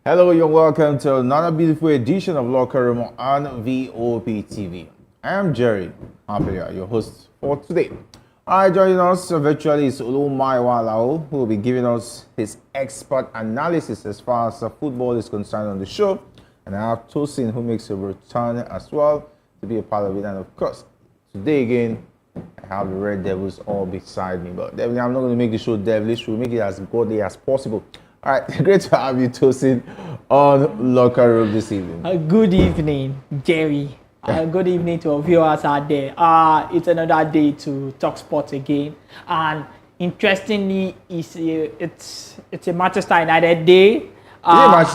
Hello, you're welcome to another beautiful edition of Locker Room on VOP TV. I am Jerry Amplia, your host for today. Alright, joining us virtually is Olumaiwa Lao, who will be giving us his expert analysis as far as football is concerned on the show. And I have Tosin, who makes a return as well to be a part of it. And of course, today again, I have the Red Devils all beside me. But definitely, I'm not going to make the show devilish. We'll make it as godly as possible. All right, great to have you, Tosin, on Locker Room this evening. Good evening, Jerry. Good evening to our viewers out there. It's another day to talk sports again, and interestingly, it's a Manchester United day. Let's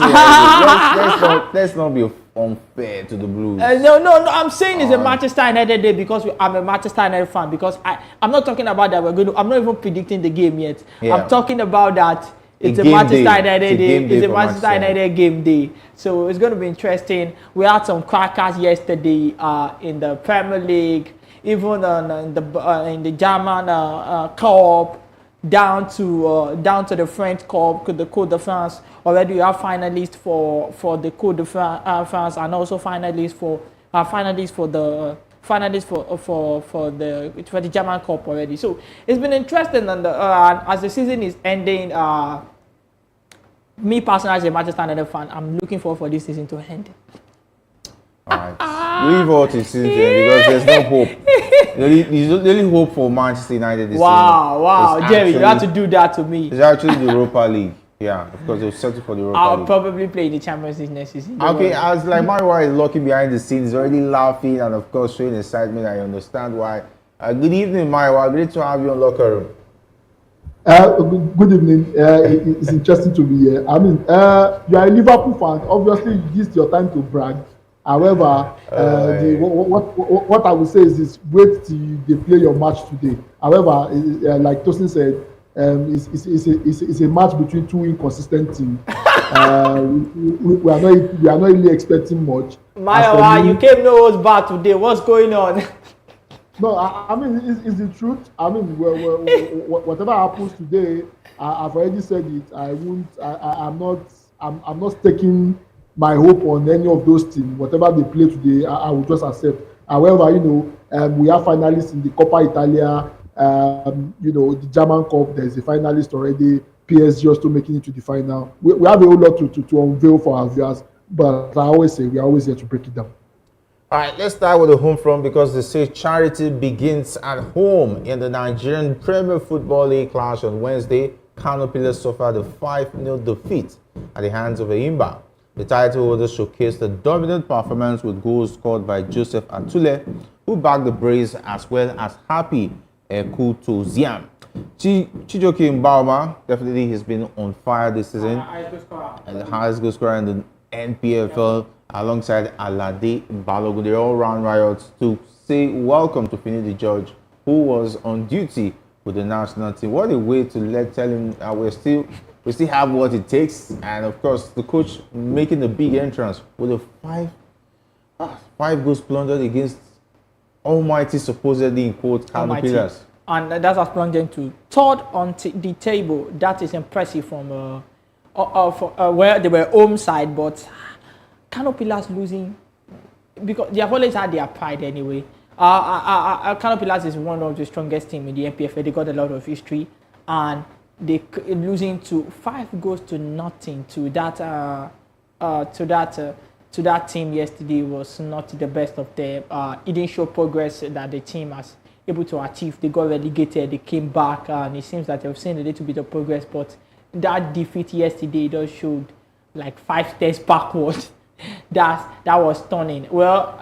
not be unfair to the Blues. No. I'm saying it's a Manchester United day because I'm a Manchester United fan. Because I'm not talking about that. I'm not even predicting the game yet. Yeah. I'm talking about that. It's a Manchester United day. It's a Manchester United game day. So it's going to be interesting. We had some crackers yesterday in the Premier League, even in the German Cup, down to the French Cup, the Coupe de France. Already we have finalists for the Coupe de France, and also finalists for the German Cup already. So it's been interesting, and as the season is ending, me personally as a Manchester United fan, I'm looking forward for this season to end. Alright, leave all to season because there's no hope. The only hope for Manchester United this season. Wow, Jerry, you have to do that to me. It's actually the Europa League. Yeah, of course, they'll settle for the Europa League. I'll probably play in the Champions League next season. Okay, as like Mario is looking behind the scenes, already laughing and of course showing excitement. I understand why. Good evening, Mario. Great to have you on Locker Room. Good evening. It's interesting to be here. I mean, you are a Liverpool fan. Obviously, this is your time to brag. However, what I would say is this: wait till they play your match today. However, like Tosin said, it's a match between two inconsistent teams. We are not really expecting much. Mayo, you came no holds back today. What's going on? No, I mean it's the truth. I mean, whatever happens today, I've already said it. I'm not staking my hope on any of those teams. Whatever they play today, I will just accept. However, we are finalists in the Coppa Italia. The German Cup. There's a finalist already. PSG also making it to the final. We have a whole lot to unveil for our viewers. But I always say we are always here to break it down. All right, let's start with the home front because they say charity begins at home. In the Nigerian Premier Football League clash on Wednesday, Kano Pillars suffered a 5-0 defeat at the hands of Enyimba. The title holders showcased a dominant performance with goals scored by Joseph Atule, who backed the Braves, as well as Happy Ekutoziam. Chijoke Mbauma, definitely has been on fire this season. And the highest goal scorer in the NPFL. Alongside Alade Balogun, they all ran riots to say welcome to Finidi George, who was on duty with the national team. What a way to tell him we still have what it takes. And of course, the coach making the big entrance with a five goals plundered against almighty, supposedly in quote, Kano Pillars. And that's us plunging to third on the table. That is impressive from where they were home side, but Kano Pillars losing because they have always had their pride anyway. Kano Pillars is one of the strongest teams in the NPFL. They got a lot of history, and they losing to 5-0 to that team yesterday was not the best of them. It didn't show progress that the team has able to achieve. They got relegated, they came back, and it seems that they've seen a little bit of progress. But that defeat yesterday just showed like 5 steps backwards. That was stunning. Well,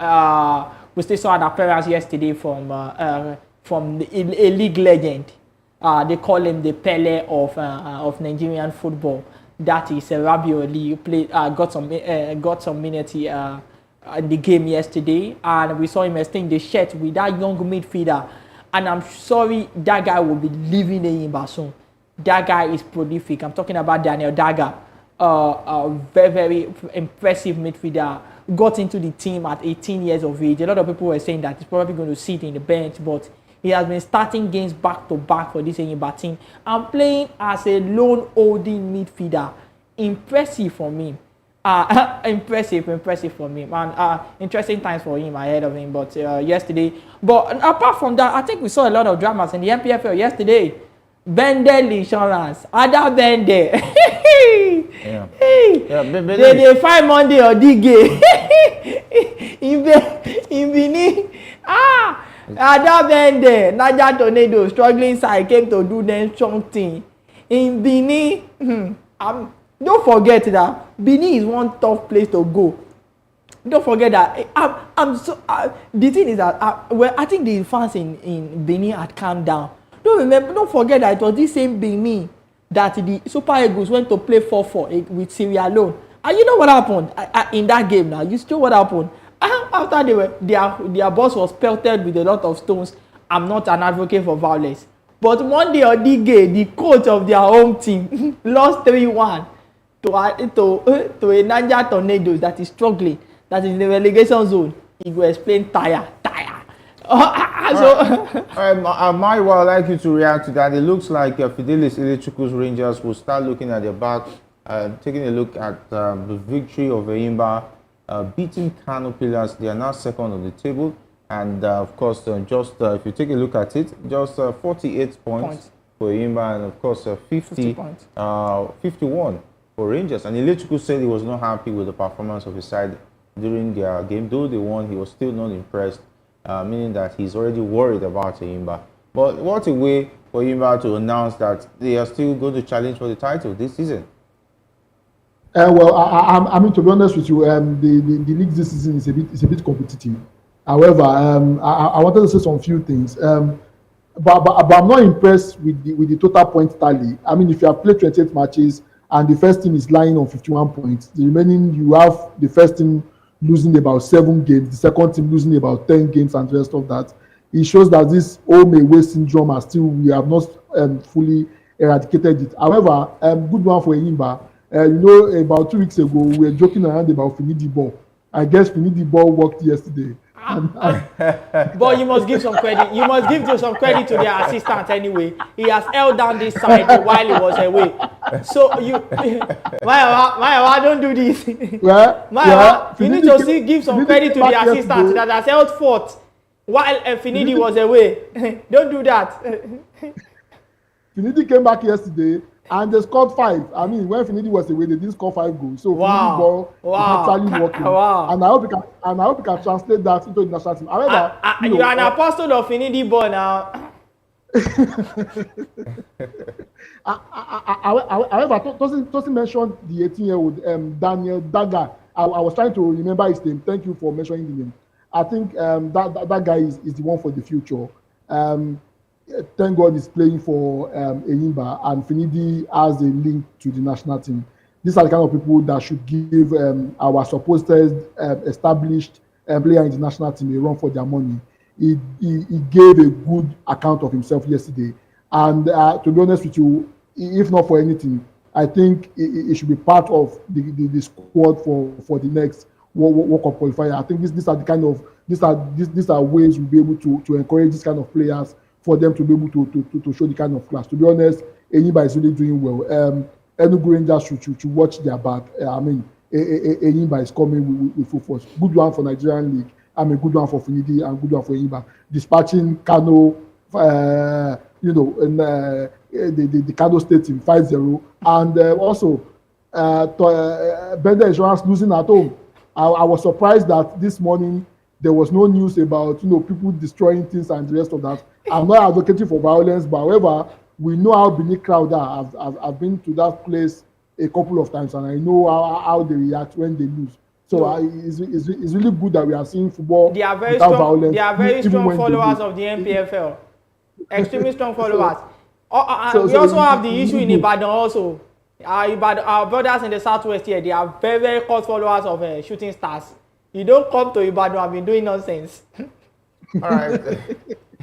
we still saw an appearance yesterday from a league legend. They call him the Pele of Nigerian football. That is Rabiot. Got some minutes in the game yesterday, and we saw him extend the shirt with that young midfielder. And I'm sorry, that guy will be leaving Enyimba soon. That guy is prolific. I'm talking about Daniel Daga. Very, very impressive midfielder. Got into the team at 18 years of age. A lot of people were saying that he's probably going to sit in the bench, but he has been starting games back to back for this Enyimba team and playing as a lone holding midfielder. Impressive for me. Impressive for me, man. Interesting times for him ahead of him, but yesterday. But apart from that, I think we saw a lot of dramas in the MPFL yesterday. Bende insurance, other Bende. Yeah. They find Monday or Dige. in Benin. Other Bende, Naja Tornado, struggling side came to do them something. In Benin, don't forget that Benin is one tough place to go. Don't forget that. The thing is that I think the fans in Benin had calmed down. Don't forget that it was this same Benin that the Super Eagles went to play 4-4 with Sierra Leone. And you know what happened in that game now? You know what happened? After their boss was pelted with a lot of stones. I'm not an advocate for violence. But Monday Odige, the coach of their home team, lost 3-1 to a Niger Tornadoes that is struggling, that is in the relegation zone. He will explain tire. Mario, I'd like you to react to that. It looks like Fidelis Ilechukwu Rangers will start looking at their back, taking a look at the victory of Enyimba, beating Kano Pillars. They are now second on the table. And of course, if you take a look at it, just 48 points for Enyimba, and of course 51 for Rangers. And Ilechukwu said he was not happy with the performance of his side during their game. Though they won, he was still not impressed, meaning that he's already worried about Enyimba. But what a way for Enyimba to announce that they are still going to challenge for the title this season. Well, I mean, to be honest with you, the league this season is a bit competitive. However, I wanted to say some few things. But I'm not impressed with the total point tally. I mean, if you have played 28 matches and the first team is lying on 51 points, the remaining, you have the first team losing about 7 games, the second team losing about 10 games, and the rest of that. It shows that this home away syndrome we have not fully eradicated it. However, good one for Enyimba. About 2 weeks ago, we were joking around about Finidi Ball. I guess Finidi Ball worked yesterday. But you must give some credit. You must give some credit to their assistant anyway. He has held down this side while he was away. So Maya, don't do this. Maya, you need to give some credit to the assistant that has held forth while Finidi was away. Don't do that. Finidi came back yesterday and they scored 5. I mean, when Finidi was away, they didn't score 5 goals. So Finidi Ball is actually working. And I hope you can translate that into the national team. However, you are an apostle of Finidi Ball now. However, Tosin mentioned the 18-year-old Daniel Daga. I was trying to remember his name. Thank you for mentioning the name. I think that guy is the one for the future. Thank God he's playing for Enyimba, and Finidi has a link to the national team. These are the kind of people that should give our supposed established player in the national team a run for their money. He gave a good account of himself yesterday. And to be honest with you, if not for anything, I think it should be part of the squad for the next World Cup qualifier. I think these are ways we'll be able to encourage these kind of players, for them to be able to show the kind of class. To be honest, Enyimba is really doing well. Enugu Rangers should watch their back. I mean, Enyimba is coming with full force. Good one for Nigerian League. I mean, good one for Finidi and good one for Enyimba. Dispatching Kano, the Kano State team 5-0, and also Bender Insurance losing at home. I was surprised that this morning there was no news about people destroying things and the rest of that. I'm not advocating for violence, but however, we know how Benin crowd are. I've been to that place a couple of times, and I know how they react when they lose. So it's really good that we are seeing football without violence. They are very strong followers of the MPFL. Extremely strong followers. We also have the issue in Ibadan also. Our brothers in the southwest here, they are very, very close followers of Shooting Stars. You don't come to Ibadan and be doing nonsense. All right.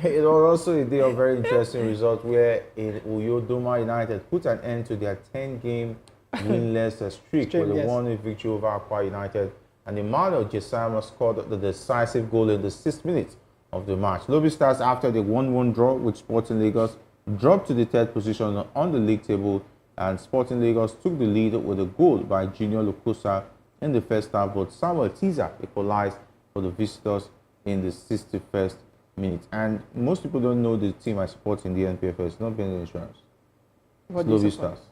It was also a day of very interesting result where Doma United put an end to their 10-game winless streak with a 1-0 victory over Akwa United. And Emmanuel Jesama scored the decisive goal in the 6th minute of the match. Lobby Stars, after the 1-1 draw with Sporting Lagos, dropped to the 3rd position on the league table, and Sporting Lagos took the lead with a goal by Junior Lukosa in the first half, but Samuel Tiza equalized for the visitors in the 61st minute. And most people don't know the team I support in the NPFL. It's not being insurance. What It's do you Lobby support? Stars.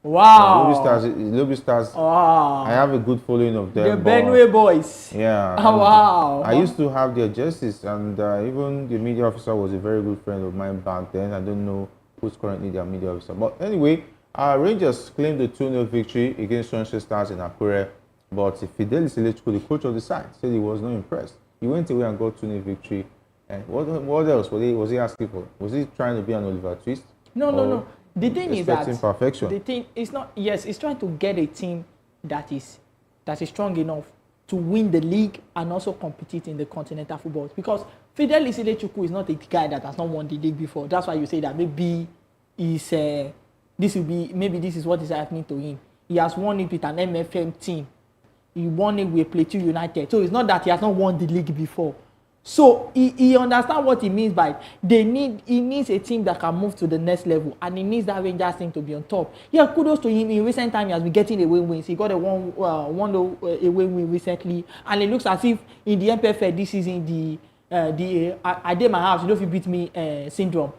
Wow. Lobby Stars. Wow. I have a good following of them. The Benue boys. Yeah. Wow. I used to have their jerseys, and even the media officer was a very good friend of mine back then. I don't know who's currently their media officer. But anyway, Rangers claimed the 2-0 victory against Sunshine Stars in Akure. But Fidelis Electrical, the coach of the side, said he was not impressed. He went away and got 2-0 victory. And what else was he asking for? Was he trying to be an Oliver Twist? No. The thing is that perfection. the thing is not. Yes, it's trying to get a team that is strong enough to win the league and also compete in the continental football. Because Fidelis Ilechukwu is not a guy that has not won the league before. That's why you say that maybe this is what is happening to him. He has won it with an MFM team. He won it with Plateau United. So it's not that he has not won the league before. So he understands what he means by he needs a team that can move to the next level, and he needs that Rangers team to be on top. Yeah, kudos to him. In recent time, he has been getting away wins. He got a one away win recently, and it looks as if in the MPFL this season I did my house. You know if you beat me syndrome,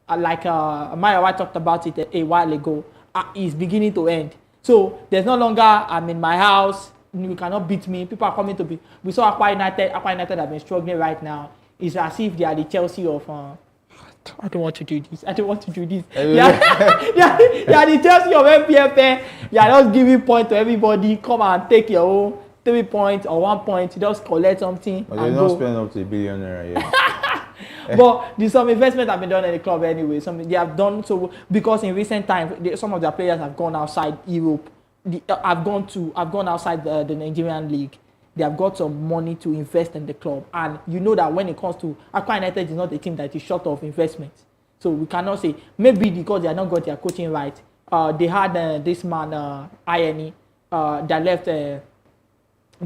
Maya White talked about it a while ago. Is beginning to end. So there's no longer I'm in my house. You cannot beat me. People are coming to be. We saw Aqua United. Aqua United have been struggling right now. It's as if they are the Chelsea of. I don't want to do this. They are the Chelsea of MPFL. They are just giving point to everybody. Come and take your own 3 points or 1 point. Just collect something. But they're not spending up to a billionaire yet. But some investment have been done in the club anyway. They have done so because in recent times some of their players have gone outside Europe. I've gone outside the Nigerian league. They have got some money to invest in the club, and you know that when it comes to Aqua United, is not a team that is short of investment. So we cannot say maybe because they have not got their coaching right. They had this man Iene that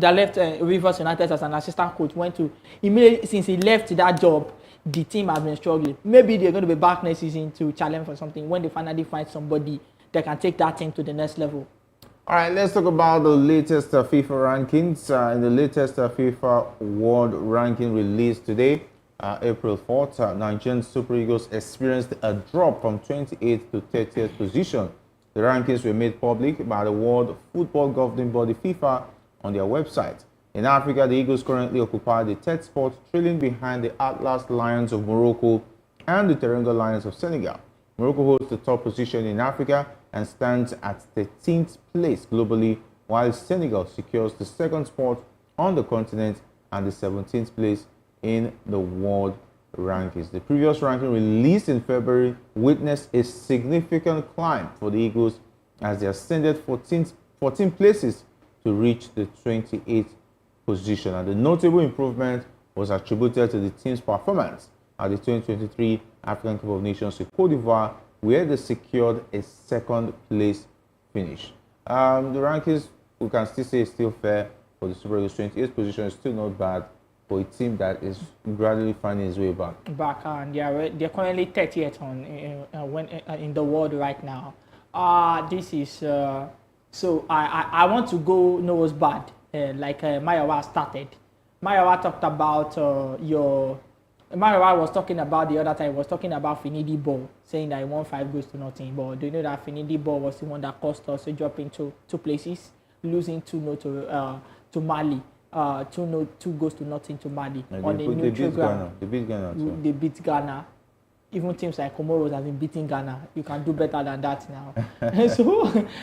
left Rivers United as an assistant coach. Since he left that job, the team has been struggling. Maybe they're going to be back next season to challenge for something when they finally find somebody that can take that team to the next level. All right, let's talk about the latest FIFA rankings. In the latest FIFA World Ranking released today, April 4th, Nigerian Super Eagles experienced a drop from 28th to 30th position. The rankings were made public by the World Football Governing Body FIFA on their website. In Africa, the Eagles currently occupy the 3rd spot, trailing behind the Atlas Lions of Morocco and the Teranga Lions of Senegal. Morocco holds the top position in Africa and stands at 13th place globally, while Senegal secures the 2nd spot on the continent and the 17th place in the world rankings. The previous ranking released in February witnessed a significant climb for the Eagles as they ascended 14 places to reach the 28th position. And the notable improvement was attributed to the team's performance at the 2023 African Cup of Nations in Cote d'Ivoire, where they secured a 2nd place finish. The rankings, we can still say, is still fair for the Super Eagles. 28th position is still not bad for a team that is gradually finding its way back. And they're currently 30th in the world right now. This is so I want to go nose bad like Mayawa started. Mayawa talked about Mayawa was talking about the other time, was talking about Finidi Ball, saying that he won 5 goals to nothing. But do you know that Finidi Ball was the one that cost us a drop into 2 places, losing 2-0 to Mali, 2 goals to nothing to Mali on a neutral ground. They beat Ghana too. They beat Ghana. Even teams like Comoros have been beating Ghana. You can do better than that now.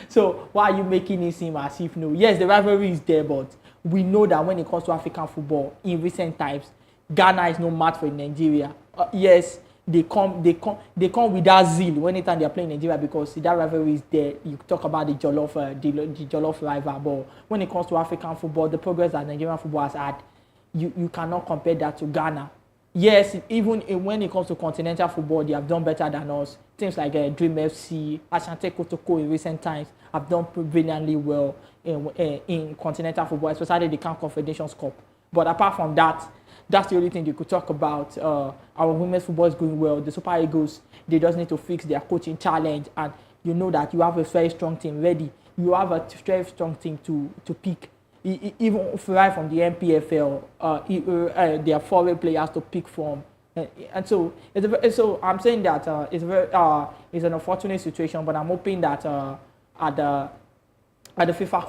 so why are you making it seem as if no? Yes, the rivalry is there, but we know that when it comes to African football, in recent times, Ghana is no match for Nigeria. Yes, they come with that zeal anytime they are playing Nigeria because that rivalry is there. You talk about the Jollof rival, but when it comes to African football, the progress that Nigerian football has had, you cannot compare that to Ghana. Yes, even when it comes to continental football, they have done better than us. Teams like Dream FC, Asante Kotoko in recent times have done brilliantly well in continental football, especially the CAN Confederations Cup. But apart from that, that's the only thing you could talk about. Our women's football is going well. The Super Eagles, they just need to fix their coaching challenge. And you know that you have a very strong team ready. You have a very strong team to pick. even fly from the MPFL, there are foreign players to pick from. And so, so I'm saying that it's an unfortunate situation, but I'm hoping that at the FIFA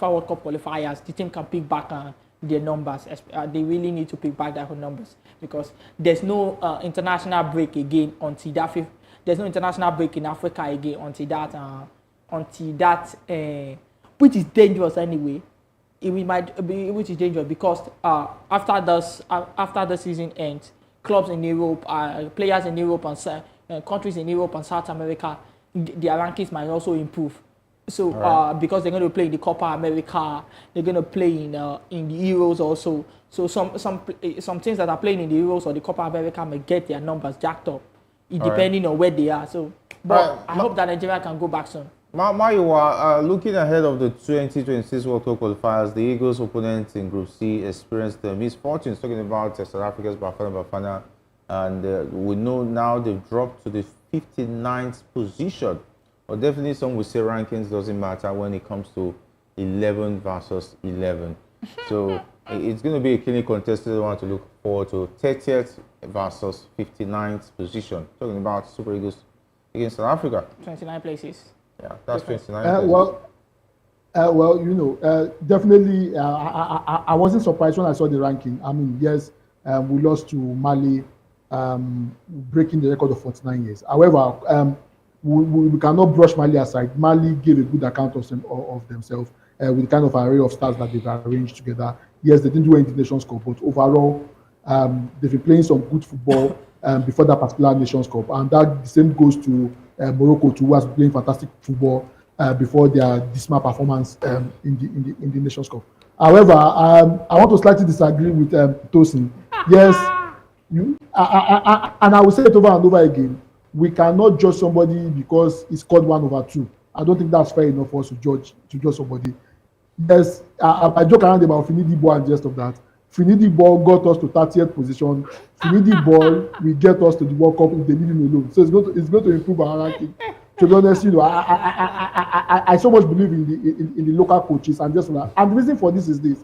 World Cup qualifiers, the team can pick back their numbers. They really need to pick back their numbers because there's no international break again until that. There's no international break in Africa again until that, which is dangerous anyway. Which is dangerous because after the season ends, clubs in Europe, players in Europe and countries in Europe and South America, their rankings might also improve. So because they're going to play in the Copa America, they're going to play in the Euros also. So some teams that are playing in the Euros or the Copa America may get their numbers jacked up, depending on where they are. So, but I hope that Nigeria can go back soon. Mayo, looking ahead of the 2026 World Cup qualifiers, the Eagles' opponents in Group C experienced the misfortunes, talking about South Africa's Bafana, and we know now they've dropped to the 59th position. But definitely some will say rankings doesn't matter when it comes to 11 versus 11. So it's going to be a cleanly contested one to look forward to. 30th versus 59th position. Talking about Super Eagles against South Africa. 29 places. Yeah, that's 29. Well, you know, definitely, I wasn't surprised when I saw the ranking. I mean, yes, we lost to Mali, breaking the record of 49 years. However, we cannot brush Mali aside. Mali gave a good account of themselves with the kind of array of stars that they've arranged together. Yes, they didn't do any Nations Cup, but overall, they've been playing some good football before that particular Nations Cup, and that the same goes to Morocco too, who has been playing fantastic football before their dismal performance in the Nations Cup. However, I want to slightly disagree with Tosin. Yes, and I will say it over and over again. We cannot judge somebody because he scored 1/2. I don't think that's fair enough for us to judge somebody. Yes, I joke around about Finidi Ball and the rest of that. Finidi Ball got us to 30th position. Finidi Ball will get us to the World Cup if they leave him alone. So it's going to improve our ranking. To be honest, you know, I so much believe in the local coaches and just that. And the reason for this is this.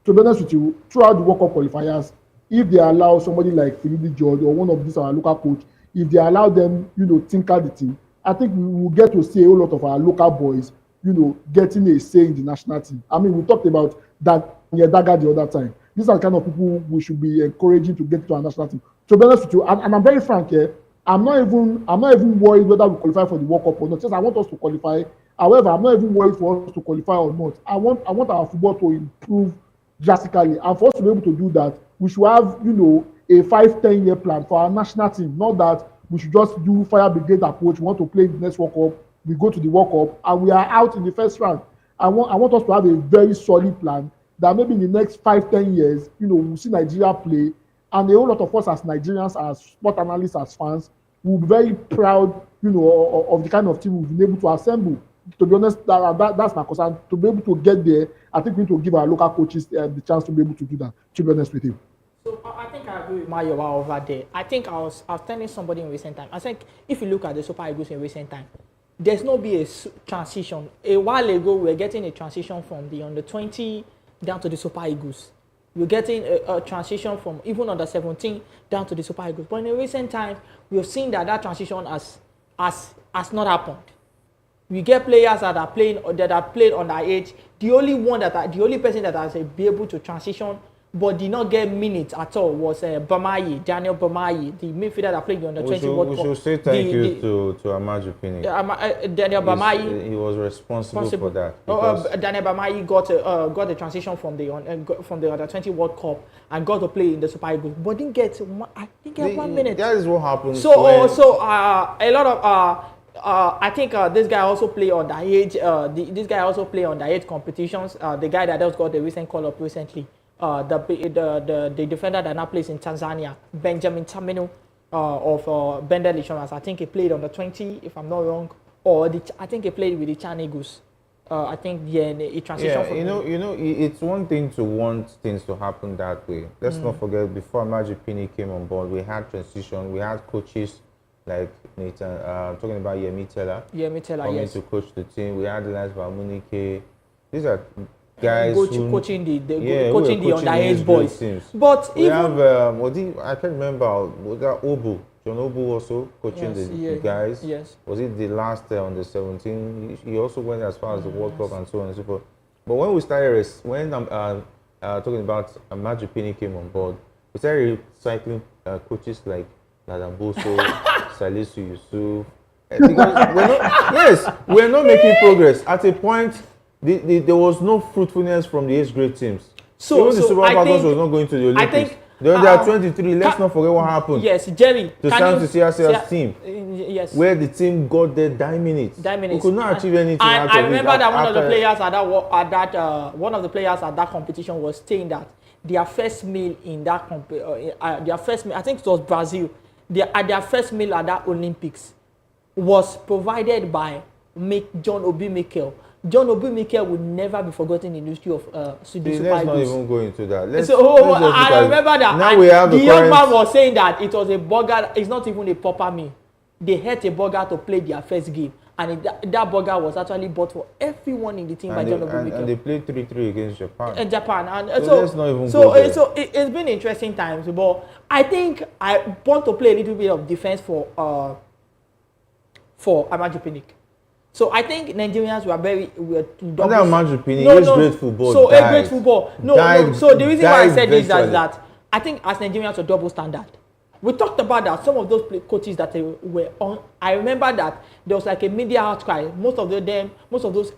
To be honest with you, throughout the World Cup qualifiers, if they allow somebody like Finidi George or one of these our local coach, if they allow them, you know, tinker the team, I think we will get to see a whole lot of our local boys, you know, getting a say in the national team. I mean, we talked about that Daga the other time. These are the kind of people we should be encouraging to get to our national team. To be honest with you, and I'm very frank here, I'm not even worried whether we qualify for the World Cup or not. Just I want us to qualify. However, I'm not even worried for us to qualify or not. I want our football to improve drastically, and for us to be able to do that, we should have, you know, a 5-10 year plan for our national team. Not that we should just do fire brigade approach. We want to play in the next World Cup, we go to the World Cup, and we are out in the first round. I want us to have a very solid plan that maybe in the next 5-10 years, you know, we'll see Nigeria play, and a whole lot of us as Nigerians, as sport analysts, as fans, will be very proud, you know, of the kind of team we've been able to assemble. To be honest, that's my concern. To be able to get there, I think we need to give our local coaches the chance to be able to do that. To be honest with you. So I think I agree with Mayo over there. I think I was telling somebody in recent time. I think if you look at the Super Eagles in recent time, there's no be a transition. A while ago, we were getting a transition from the under 20 down to the Super Eagles. We're getting a transition from even under 17 down to the Super Eagles. But in recent time, we have seen that transition has not happened. We get players that are playing on their age. The only person that has been able to transition but did not get minutes at all was Daniel Bamayi, the midfielder that played on the 20 World Cup. We should say thank you to Amaju Pinnick. Daniel Bamayi. He was responsible for that. Daniel Bamayi got the transition from the under 20 World Cup and got to play in the Super Eagles, but didn't get 1 minute. That is what happened. So a lot of I think this guy also play on the age. This guy also play on the age competitions. The guy that just got the recent call up recently. The defender that now plays in Tanzania, Benjamin Tamino of Bendel Insurance. I think he played on the 20, if I'm not wrong, or I think he played with the Chan Eagles. I think he transitioned. Yeah, it's one thing to want things to happen that way. Let's not forget, before Amaju Pinnick came on board, we had transition. We had coaches like Nathan, talking about Yemi Teller coming to coach the team. We had the likes of Amunike, These are guys who coaching the yeah, coaching the underage boys. Teams. But we even have I can't remember, was that Obu? John Obu also coaching the guys. Yes. Was it the last on the 17? He also went as far as the World Cup and so on and so forth. But when we started, when I'm talking about Majupini came on board, we started recycling coaches like Ladamboso, Salisu Yusuf. Because we're not making progress. At a point, there was no fruitfulness from the age grade teams. Even the Super Falcons was not going to the Olympics. They are 23. Let's not forget what happened. Yes, Jerry. To CRC's team. Yes. Where the team got there 9 minutes. We could not achieve anything out of it. I remember that one of the players at that competition was saying that their first meal in that their first meal, I think it was Brazil. Their first meal at that Olympics was provided by John Obi Mikel. John Obi Mikel will never be forgotten in the history of Super Let's not even go into that. I remember that. Now we have the young man was saying that it was a burger. It's not even a proper meal. They had a burger to play their first game, and that burger was actually bought for everyone in the team by John Obi Mikel. And they played 3-3 against Japan. So let's not even go there. So it's been interesting times, but I think I want to play a little bit of defense for Amaju Pinnick. So I think Nigerians were under Amaju Pinnick, great football. So a great football. No. So the reason why I said this is that I think as Nigerians are double standard. We talked about that. Some of those coaches that were on. I remember that there was like a media outcry. Most of those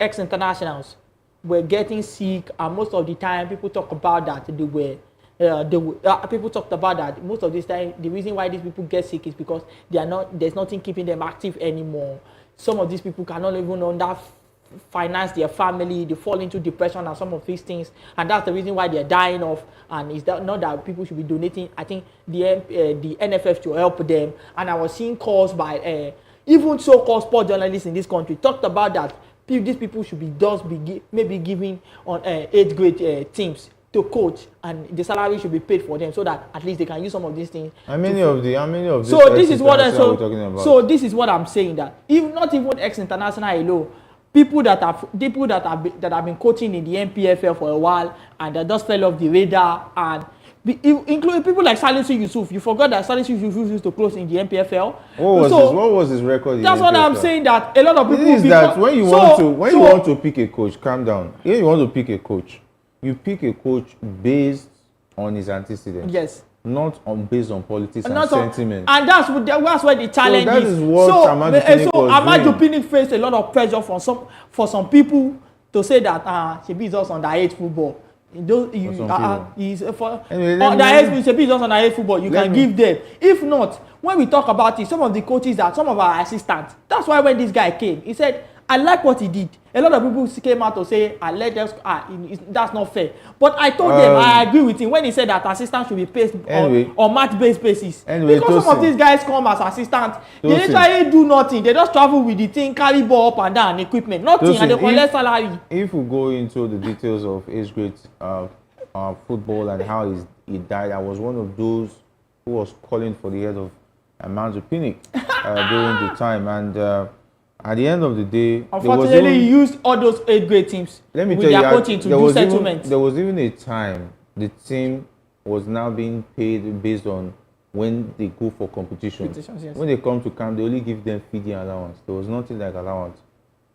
ex-internationals were getting sick, and most of the time people talk about that people talked about that most of this time. The reason why these people get sick is because there's nothing keeping them active anymore. Some of these people cannot even finance their family. They fall into depression and some of these things, and that's the reason why they're dying off. And it's not that people should be donating. I think the NFF should help them. And I was seeing calls by even so-called sport journalists in this country talked about that these people should be maybe giving on 8th grade teams to coach, and the salary should be paid for them so that at least they can use some of these things. How many of these? So this is what are we talking about? So this is what I'm saying, that if not even ex-international alone, people that have been coaching in the NPFL for a while and they just fell off the radar, and including people like Salisu Yusuf. You forgot that Salisu Yusuf used to close in the NPFL. What was his record? That's what I'm saying, that a lot of people. Is that when you want to pick a coach, calm down. When you want to pick a coach, you pick a coach based on his antecedents. Yes. Not based on politics and sentiment. And that's where the challenge is. So that is what Amaju Pinnick faced a lot of pressure for some people to say that Shebi is just underage football. Shebi is just underage football. You can give them. If not, when we talk about it, some of the coaches some of our assistants. That's why when this guy came, he said, I like what he did. A lot of people came out to say, that's not fair. But I told them, I agree with him when he said that assistants should be paid on match-based basis. Because some of these guys come as assistants, they literally do nothing. They just travel with the thing, carry ball up and down, and equipment. Nothing, and they collect salary. If we go into the details of age grade football and how he died, I was one of those who was calling for the head of Amaju Pinnick during the time. And at the end of the day, unfortunately, he used all those 8th grade teams with their coaching to do settlements. There was even a time the team was now being paid based on when they go for competitions. Yes. When they come to camp, they only give them feeding allowance. There was nothing like allowance.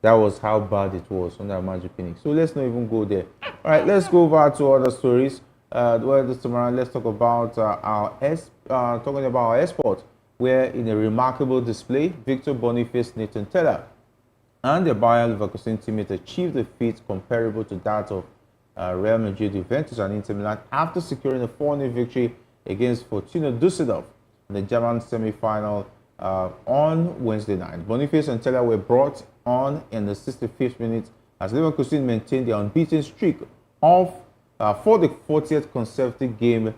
That was how bad it was under Amaju Pinnick. So let's not even go there. All right, let's go over to other stories. This tomorrow, let's talk about our export, where in a remarkable display, Victor Boniface, Nathan Tella, and the Bayer Leverkusen teammate achieved a feat comparable to that of Real Madrid, Juventus, and Inter Milan after securing a 4-0 victory against Fortuna Düsseldorf in the German semi-final on Wednesday night. Boniface and Tella were brought on in the 65th minute as Leverkusen maintained their unbeaten streak for the 40th consecutive game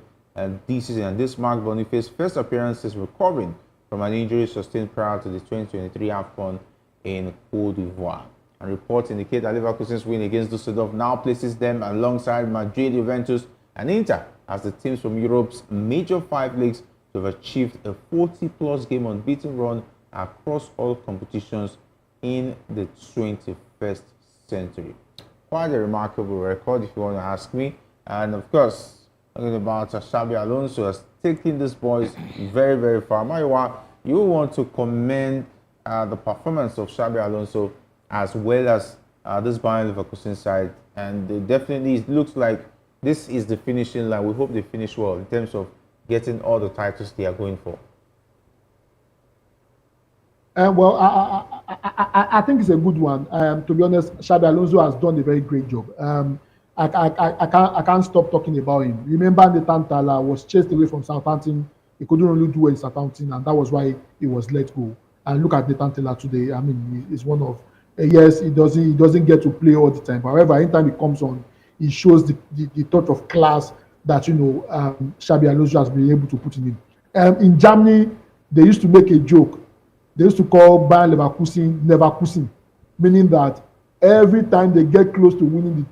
this season, and this marked Boniface's first appearance since recovering from an injury sustained prior to the 2023 AFCON in Côte d'Ivoire. And reports indicate that Leverkusen's win against Düsseldorf now places them alongside Madrid, Juventus, and Inter as the teams from Europe's major 5 leagues to have achieved a 40-plus game unbeaten run across all competitions in the 21st century. Quite a remarkable record, if you want to ask me. And of course, talking about Xabi Alonso has taken these boys very, very far. Maiwa, you want to commend the performance of Xabi Alonso as well as this Bayern Leverkusen side, and it definitely looks like this is the finishing line. We hope they finish well in terms of getting all the titles they are going for. Well, I think it's a good one. To be honest, Xabi Alonso has done a very great job. I can't stop talking about him. Remember, Nathan Tala was chased away from Southampton. He couldn't really do well in Southampton, and that was why he was let go. And look at Nathan Tala today. I mean, he's one of yes, he doesn't get to play all the time. However, anytime he comes on, he shows the touch of class that Xabi Alonso has been able to put in him. In Germany, they used to make a joke. They used to call Bayern Leverkusen, meaning that every time they get close to winning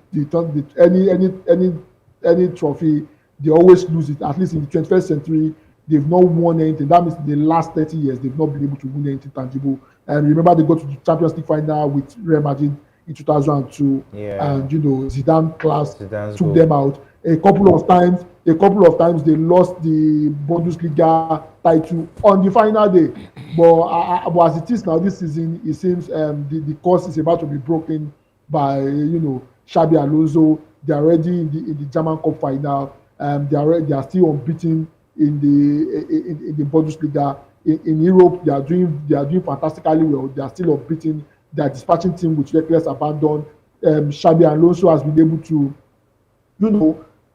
any trophy, they always lose it. At least in the 21st century, they've not won anything. That means in the last 30 years, they've not been able to win anything tangible. And remember, they got to the Champions League final with Real Madrid in 2002, and Zidane took them out. A couple of times they lost the Bundesliga title on the final day. But as it is now this season, it seems the course is about to be broken by Xabi Alonso. They are already in the German Cup final. They are still unbeaten in the Bundesliga. In Europe, they are doing fantastically well. They are still unbeaten. They are dispatching team with reckless abandon. Xabi Alonso has been able to,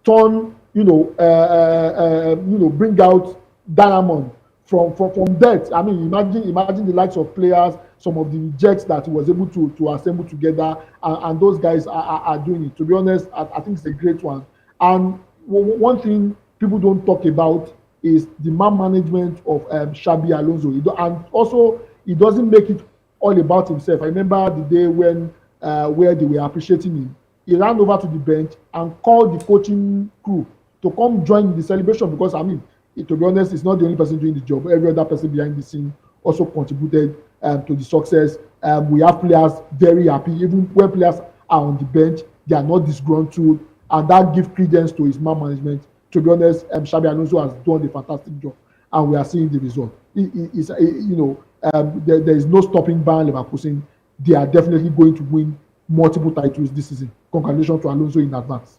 turn, bring out diamond from death. I mean, imagine the likes of players, some of the rejects that he was able to assemble together, and those guys are doing it. To be honest, I think it's a great one. And one thing people don't talk about is the man management of Xabi Alonso. And also, he doesn't make it all about himself. I remember the day when where they were appreciating him. He ran over to the bench and called the coaching crew to come join the celebration because, I mean, to be honest, it's not the only person doing the job. Every other person behind the scene also contributed to the success. We have players very happy. Even when players are on the bench, they are not disgruntled, and that gives credence to his man management. To be honest, Xabi Alonso has done a fantastic job, and we are seeing the result. There is no stopping Bayern Leverkusen. They are definitely going to win multiple titles this season. Congratulations to Alonso in advance.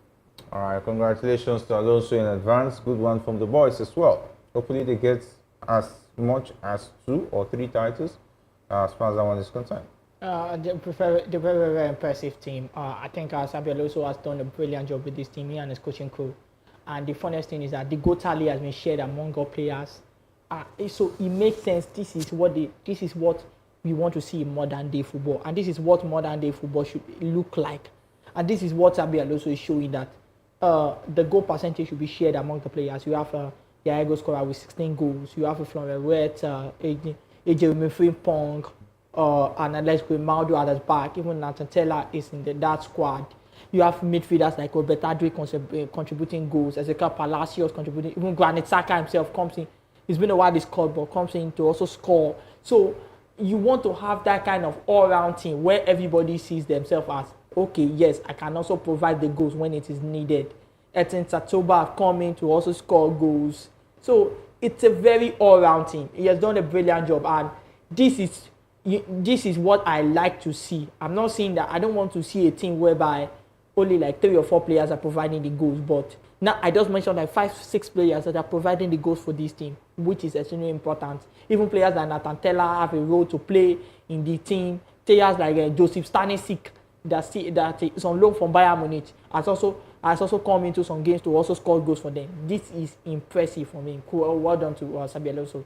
All right, congratulations to Alonso in advance. Good one from the boys as well. Hopefully they get as much as 2 or 3 titles as far as that one is concerned. They're very, very impressive team. I think Xabi Alonso has done a brilliant job with this team, he and his coaching crew. And the funniest thing is that the goal tally has been shared among all players. So it makes sense. This is what we want to see in modern day football, and this is what modern day football should look like. And this is what Xabi Alonso is showing, that the goal percentage should be shared among the players. You have the goal scorer with 16 goals. You have a Florian Jeremy Frimpong, and Alex Grimaldo at his back. Even Natantella is in that squad. You have midfielders like Robert Adri contributing goals, Ezekiel Palacios contributing. Even Granit Xhaka himself comes in. It's been a while he scored, but comes in to also score. So you want to have that kind of all-round team where everybody sees themselves as, okay, yes, I can also provide the goals when it is needed. Etin Tatoba have come in to also score goals. So it's a very all-round team. He has done a brilliant job, and this is what I like to see. I'm not saying that I don't want to see a team whereby only like 3 or 4 players are providing the goals, but now I just mentioned like 5-6 players that are providing the goals for this team, which is extremely important. Even players like Natantella have a role to play in the team. Players like Joseph Stanisic that is on loan from Bayern Munich has also come into some games to also score goals for them. This is impressive for me. Cool. Well done to Xabi Alonso.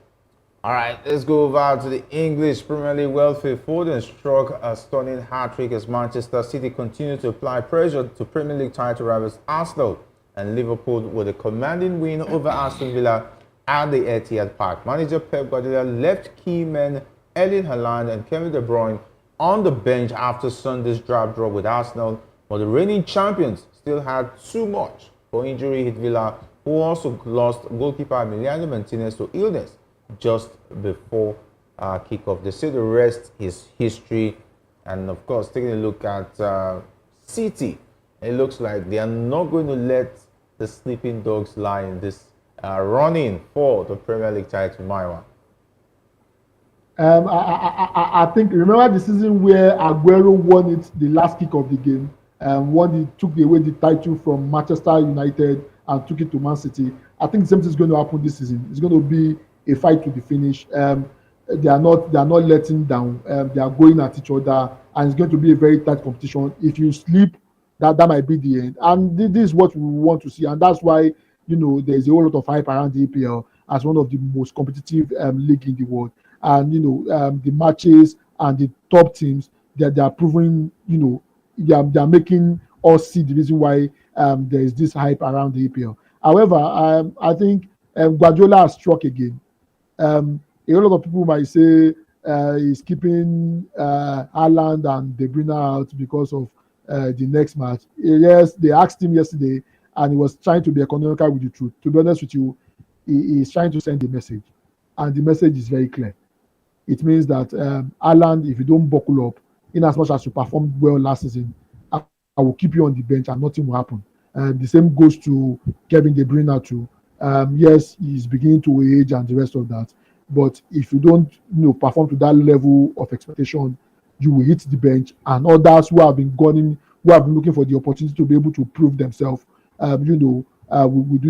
All right, let's go over to the English Premier League. Phil Foden struck a stunning hat-trick as Manchester City continue to apply pressure to Premier League title rivals Arsenal and Liverpool with a commanding win over Aston Villa at the Etihad Park. Manager Pep Guardiola left key men Erling Haaland and Kevin De Bruyne on the bench after Sunday's drab draw with Arsenal, but the reigning champions still had too much for injury hit Villa, who also lost goalkeeper Emiliano Martinez to illness just before kickoff. They say the rest is history. And of course, taking a look at City, it looks like they are not going to let the sleeping dogs lie in this running for the Premier League title, Maiwa. I think, remember the season where Aguero won it the last kick of the game, took away the title from Manchester United and took it to Man City. I think the same thing is going to happen this season. It's going to be a fight to the finish. They are not letting down. They are going at each other, and it's going to be a very tight competition. If you sleep, that might be the end. And this is what we want to see, and that's why there's a whole lot of hype around the EPL as one of the most competitive league in the world. And the matches and the top teams, they are proving, they are making us see the reason why there is this hype around the EPL. However, I think Guardiola has struck again. A lot of people might say he's keeping Haaland and De Bruyne out because of the next match. Yes, they asked him yesterday, and he was trying to be economical with the truth. To be honest with you, he is trying to send a message, and the message is very clear. It means that Haaland, if you don't buckle up, in as much as you performed well last season, I will keep you on the bench and nothing will happen. The same goes to Kevin De Bruyne too. Yes, he's beginning to age and the rest of that. But if you don't, perform to that level of expectation, you will hit the bench. And others who have been looking for the opportunity to be able to prove themselves, will do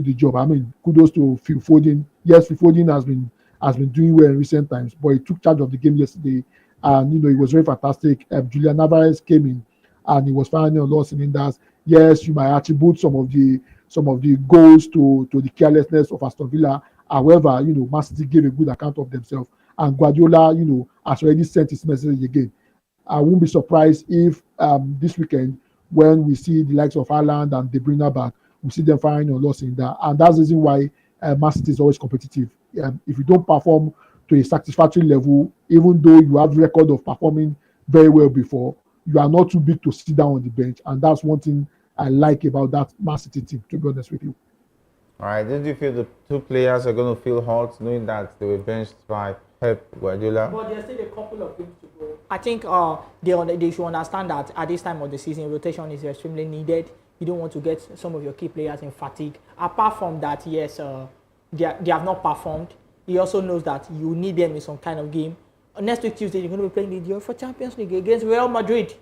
the job. I mean, kudos to Phil Foden. Yes, Phil Foden has been doing well in recent times, but he took charge of the game yesterday, and he was very fantastic. Julian Alvarez came in, and he was firing on all cylinders. Yes, you might attribute some of the goals to the carelessness of Aston Villa. However, Man City gave a good account of themselves, and Guardiola, has already sent his message again. I won't be surprised if this weekend, when we see the likes of Haaland and De Bruyne back, we see them firing on all cylinders, and that's the reason why Man City is always competitive. If you don't perform to a satisfactory level, even though you have record of performing very well before, you are not too big to sit down on the bench, and that's one thing I like about that Man City team, to be honest with you. All right, did you feel the two players are going to feel hot knowing that they were benched by Pep Guardiola? But there's still a couple of things to go. I think they should understand that at this time of the season, rotation is extremely needed. You don't want to get some of your key players in fatigue. Apart from that, yes, they have not performed. He also knows that you need them in some kind of game. Next week Tuesday, you're going to be playing the UEFA Champions League against Real Madrid.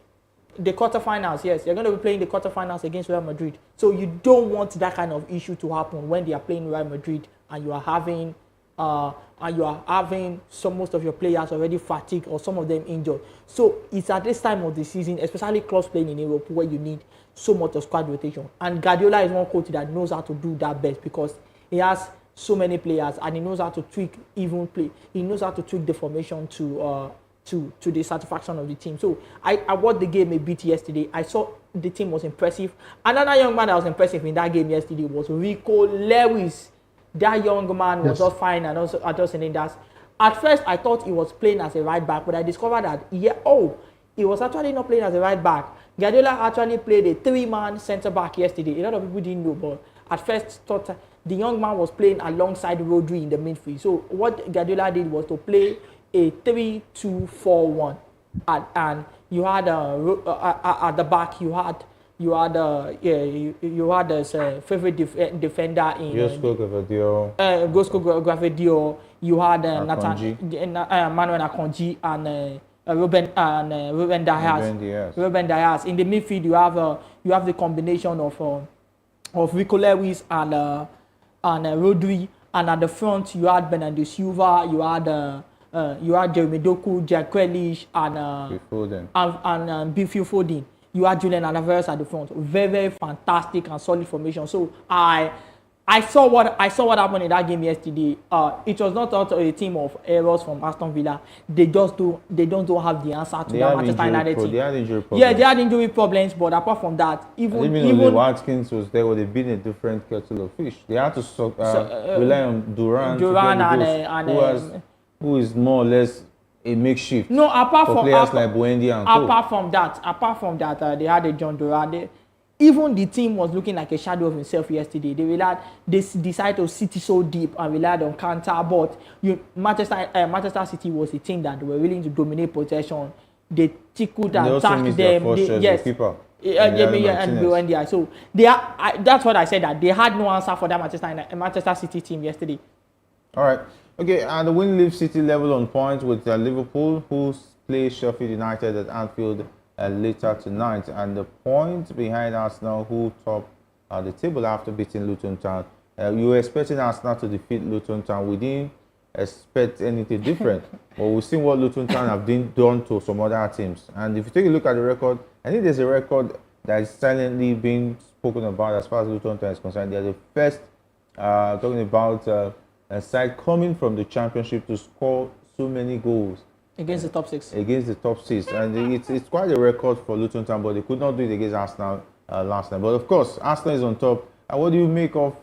The quarterfinals, yes, you're going to be playing the quarterfinals against Real Madrid. So you don't want that kind of issue to happen when they are playing Real Madrid and you are having most of your players already fatigued or some of them injured. So it's at this time of the season, especially clubs playing in Europe, where you need so much of squad rotation. And Guardiola is one coach that knows how to do that best because he has so many players and he knows how to tweak even play. He knows how to tweak the formation to the satisfaction of the team. So I watched the game a bit yesterday. I saw the team was impressive. Another young man that was impressive in that game yesterday was Rico Lewis. That young man was just fine and also just in that. At first, I thought he was playing as a right back, but I discovered that he was actually not playing as a right back. Guardiola actually played a 3-man centre back yesterday. A lot of people didn't know, but at first thought the young man was playing alongside Rodri in the midfield. So what Guardiola did was to play a 3-2-4-1, and you had at the back you had this favorite defender in Gosco Gavadio. You had Manuel Akonji and Ruben Dias. In the midfield, you have the combination of Rico Lewis and Rodri, and at the front you had Bernardo Silva, you had Jeremy Doku, Jack Grealish, and Phil Foden. You had Julian Alvarez at the front. Very, very fantastic and solid formation. So I saw what happened in that game yesterday. It was not a team of errors from Aston Villa. They don't have the answer to that Manchester United team. They had injury problems. Yeah, they had injury problems, but apart from that, even Watkins was there, would have been a different kettle of fish. They had to rely on Duran who is more or less a makeshift. No, apart from players like Buendia and apart from that, they had a John Duran. even the team was looking like a shadow of himself yesterday. They decided to sit so deep and relied on counter. But Manchester City was a team that were willing to dominate possession. They tickled and attacked them. Yes. And we went there. So that's what I said, that they had no answer for that Manchester City team yesterday. All right. Okay, and the win leaves City level on points with Liverpool, who play Sheffield United at Anfield later tonight, and the point behind Arsenal, who top the table after beating Luton Town. You were expecting Arsenal to defeat Luton Town. We didn't expect anything different, but we've seen what Luton Town have done to some other teams. And if you take a look at the record, I think there's a record that is silently being spoken about as far as Luton Town is concerned. They're the first, talking about a side coming from the championship to score so many goals against the top six. Against the top six, and it's quite a record for Luton Town, but they could not do it against Arsenal last night. But of course, Arsenal is on top. And what do you make of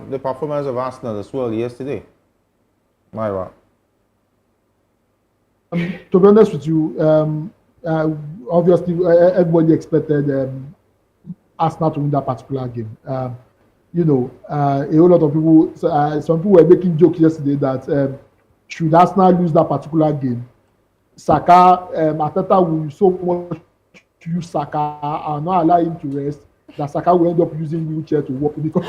the performance of Arsenal as well yesterday, Myra? To be honest with you, obviously everybody expected Arsenal to win that particular game. A whole lot of people, some people were making jokes yesterday that should Arsenal lose that particular game, Saka, Arteta will so much use Saka and not allow him to rest that Saka will end up using wheelchair to walk because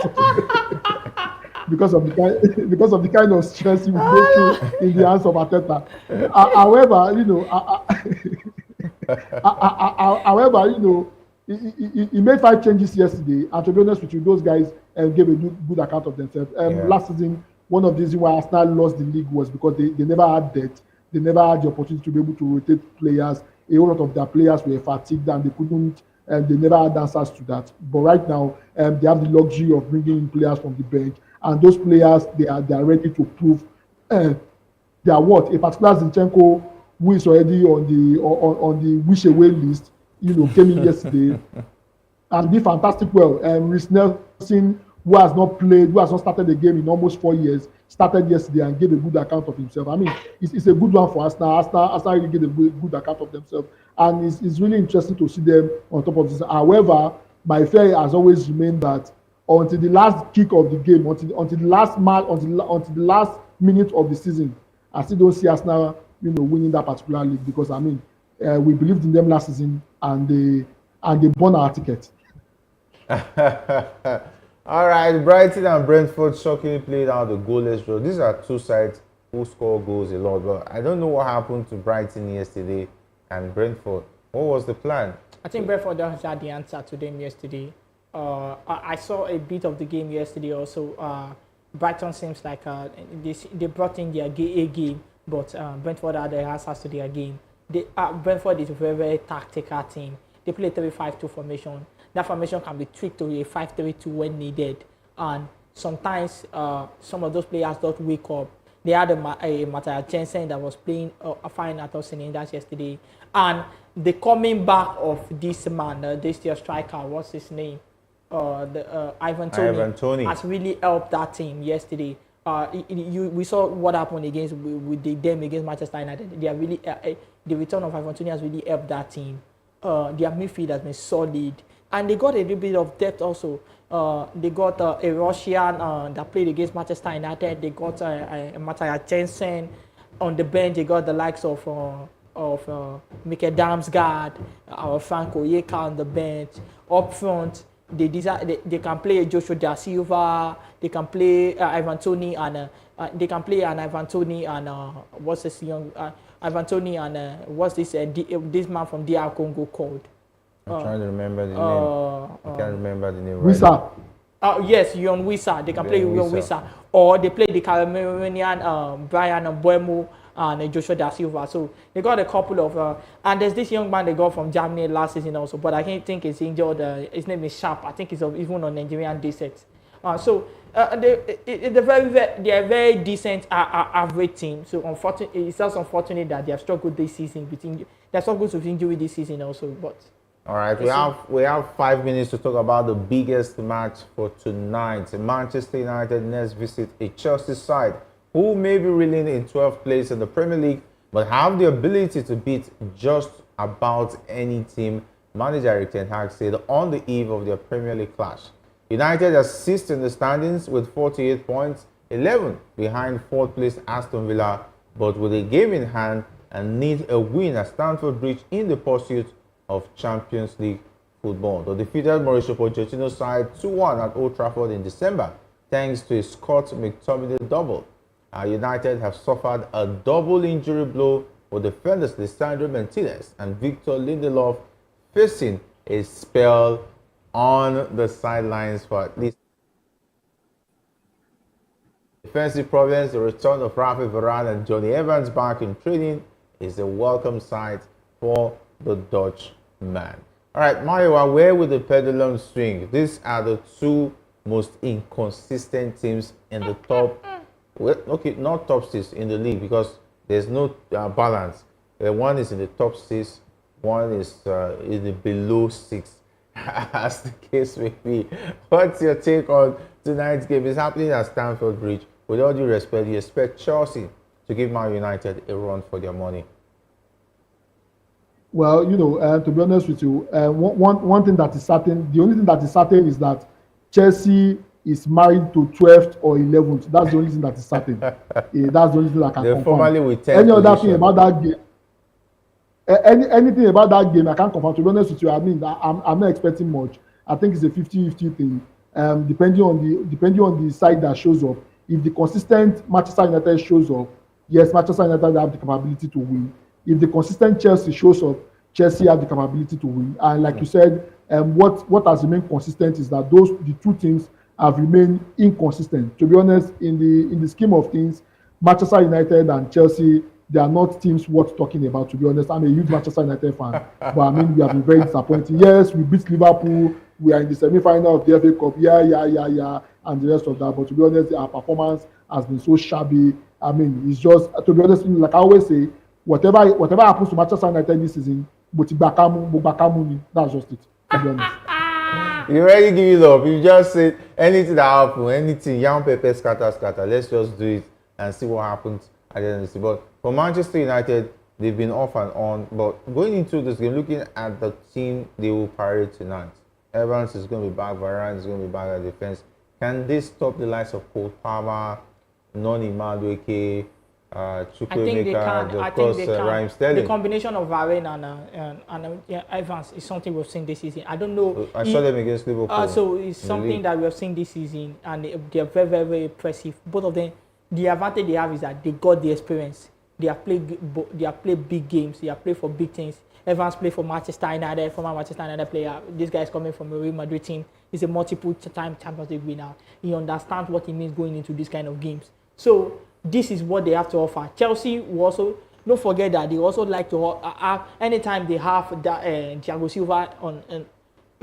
of the kind of stress he will go through in the hands of Arteta. However, he made 5 changes yesterday, and to be honest with you, those guys gave a good account of themselves. Last season, one of the reasons why Arsenal lost the league was because they never had depth. They never had the opportunity to be able to rotate players. A whole lot of their players were fatigued and they couldn't. They never had answers to that. But right now, they have the luxury of bringing in players from the bench, and those players they are ready to prove they are what a particular Zinchenko, who is already on the wish away list, came in yesterday and did fantastic well. Reece Nelson, who has not started the game in almost 4 years, started yesterday and gave a good account of himself. I mean, it's a good one for Arsenal. Arsenal really gave a good account of themselves, and it's really interesting to see them on top of this. However, my fear has always remained that until the last kick of the game, until the last minute of the season, I still don't see Arsenal, winning that particular league, because we believed in them last season and they won our ticket. All right, Brighton and Brentford shockingly played out the goalless draw. These are two sides who score goals a lot, but I don't know what happened to Brighton yesterday and Brentford. What was the plan? I think Brentford just had the answer to them yesterday. I saw a bit of the game yesterday also. Brighton seems like they brought in their A game, but Brentford had the answers to their game. Brentford is a very, very tactical team. They play 3-5-2 formation. That formation can be tweaked to a 5-3-2 when needed. And sometimes some of those players don't wake up. They had a Matthias Jensen that was playing fine at Oseni yesterday. And the coming back of this man, this year striker, what's his name? Ivan Toney has really helped that team yesterday. We saw what happened against Manchester United. They are really the return of Ivan Toney has really helped that team. Their midfield has been solid, and they got a little bit of depth also. They got a Russian that played against Manchester United. They got Matthias Jensen on the bench. They got the likes of Mikel Damsgaard, Franco Yeka on the bench. Up front, they can play Joshua Da Silva. They can play Ivan Toney and what's this young Ivan Toney and what's this this man from DR Congo called? I'm trying to remember the name. I can't remember the name. Wissa. Yes, Yon Wissa. They can play Yon Wissa, or they play the Cameroonian Brian Mbuemo and Joshua Da Silva. So they got a couple of and there's this young man they got from Germany last season also, but I can't think he's injured. His name is Sharp. I think he's even on Nigerian D-set. They're a very decent average team. So unfortunately, it's just unfortunate that they have struggled this season. They're struggled with injury this season also. But all right, we have 5 minutes to talk about the biggest match for tonight. Manchester United next visit a Chelsea side who may be reeling in 12th place in the Premier League, but have the ability to beat just about any team Manager Erik ten Hag said on the eve of their Premier League clash. United are sixth in the standings with 48 points, 11 behind fourth place Aston Villa, but with a game in hand and need a win at Stamford Bridge in the pursuit of Champions League football. They defeated Mauricio Pochettino's side 2-1 at Old Trafford in December, thanks to a Scott McTominay double. United have suffered a double injury blow with defenders Lisandro Martinez and Victor Lindelof facing a spell on the sidelines for at least defensive problems. The return of Rufai, Varane and Johnny Evans back in training is a welcome sight for the Dutch man. All right, Mario, where will the pendulum swing? These are the two most inconsistent teams in the top. Well, okay, not top six in the league because there's no balance. One is in the top six, one is in the below six, as the case may be. What's your take on tonight's game? It's happening at Stamford Bridge. With all due respect, you expect Chelsea to give Man United a run for their money? Well, to be honest with you, one thing that is certain, the only thing that is certain is that Chelsea is married to 12th or 11th. That's the only thing that is certain. That's the only thing I can confirm. Formerly with 10th any other position. thing about that game, anything about that game, I can't confirm. To be honest with you, I mean, I'm not expecting much. I think it's a 50-50 thing. Depending on the side that shows up. If the consistent Manchester United shows up, yes, Manchester United have the capability to win. If the consistent Chelsea shows up, Chelsea have the capability to win. And like you said, what has remained consistent is that the two teams have remained inconsistent. To be honest, in the scheme of things, Manchester United and Chelsea, they are not teams worth talking about. To be honest, I'm a huge Manchester United fan, but I mean we have been very disappointing. Yes, we beat Liverpool. We are in the semi-final of the FA Cup. Yeah, and the rest of that. But to be honest, our performance has been so shabby. I mean, it's just, to be honest, like I always say, whatever happens to Manchester United this season, that's just it. To be honest. You already give it up. You just said anything that happens, anything, young pepper scatter. Let's just do it and see what happens at the end of the season. But for Manchester United, they've been off and on. But going into this game, looking at the team they will parade tonight, Evans is going to be back, Barren is going to be back at defense. Can they stop the likes of Cole Palmer, Noni Madueke, Chukwuemeka, of course, Raheem Sterling? The combination of Barren and Evans is something we've seen this season. I don't know. I saw them against Liverpool. So it's something that we have seen this season, and they're very, very, very impressive. Both of them. The advantage they have is that they got the experience. They have played big games. They have played for big things. Evans played for Manchester United, former Manchester United player. This guy is coming from a Real Madrid team. He's a multiple-time Champions League winner. He understands what it means going into this kind of games. So this is what they have to offer. Chelsea will also, don't forget that they also like to anytime they have Thiago Silva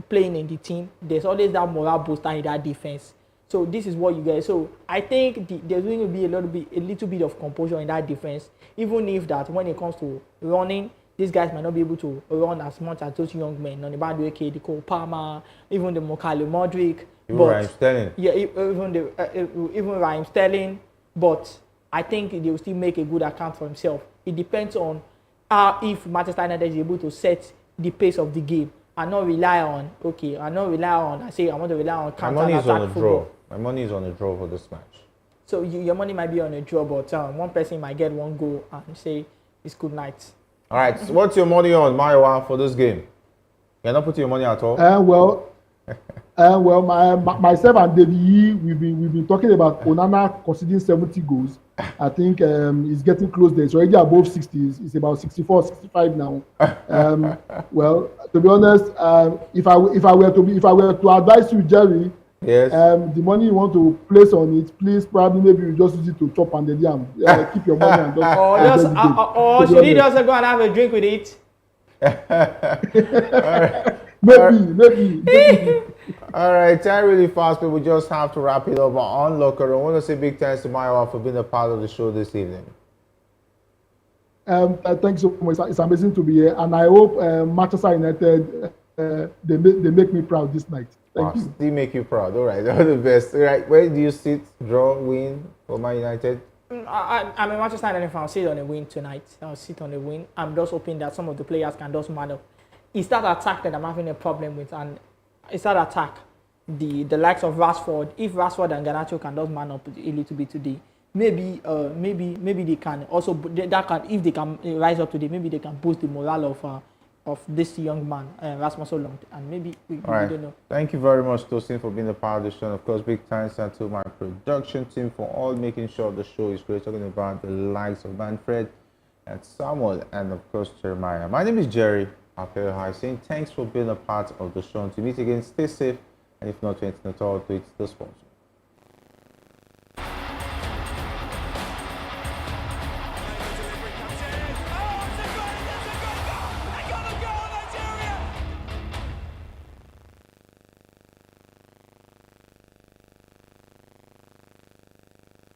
playing in the team, there's always that morale booster in that defense. So this is what you get. So I think there's going to be a little bit of composure in that defense, even if that when it comes to running, these guys might not be able to run as much as those young men. Noni Madueke, the Cole Palmer, even the Mokale Modric. Even Raheem Sterling. Yeah, even Raheem Sterling. But I think they will still make a good account for himself. It depends on if Manchester United is able to set the pace of the game and not rely on, I say I want to rely on counter-attack football. My money is on a draw for this match. So your money might be on a draw, but one person might get one goal and say it's good night. All right, so what's your money on, Mayowa, for this game? You're not putting your money at all? Myself and David, we've been talking about Onana conceding 70 goals. I think it's getting close there. It's already above 60. It's about 64, 65 now. Well, to be honest, if I were to advise you, Jerry, yes. The money you want to place on it, please probably maybe you just use it to chop and yam. Keep your money and just. Or should he just go and have a drink with it? Maybe. All right, time really fast, but we just have to wrap it up on Locker Room. I want to say big thanks to Mayowa for being a part of the show this evening. Thanks so much. It's amazing to be here, and I hope Manchester United they make me proud this night. Thank you. Still make you proud. All right, all the best. All right, where do you sit? Draw, win for Man United? I'm a Manchester United fan. I'll sit on a win tonight. I'll sit on a win. I'm just hoping that some of the players can just man up it's that attack that I'm having a problem with, and it's that attack. The likes of Rashford, if Rashford and Garnacho can just man up a little bit today, maybe they can also that can, if they can rise up today, maybe they can boost the morale of this young man, Rasmus Holland, and maybe we don't know. Thank you very much, Tosin, for being a part of the show. And of course, big thanks to my production team for all making sure the show is great. Talking about the likes of Manfred and Samuel, and of course Jeremiah. My name is Jerry. Hi, saying thanks for being a part of the show. Until we meet again, stay safe, and if not anything at all, to it the sponsor.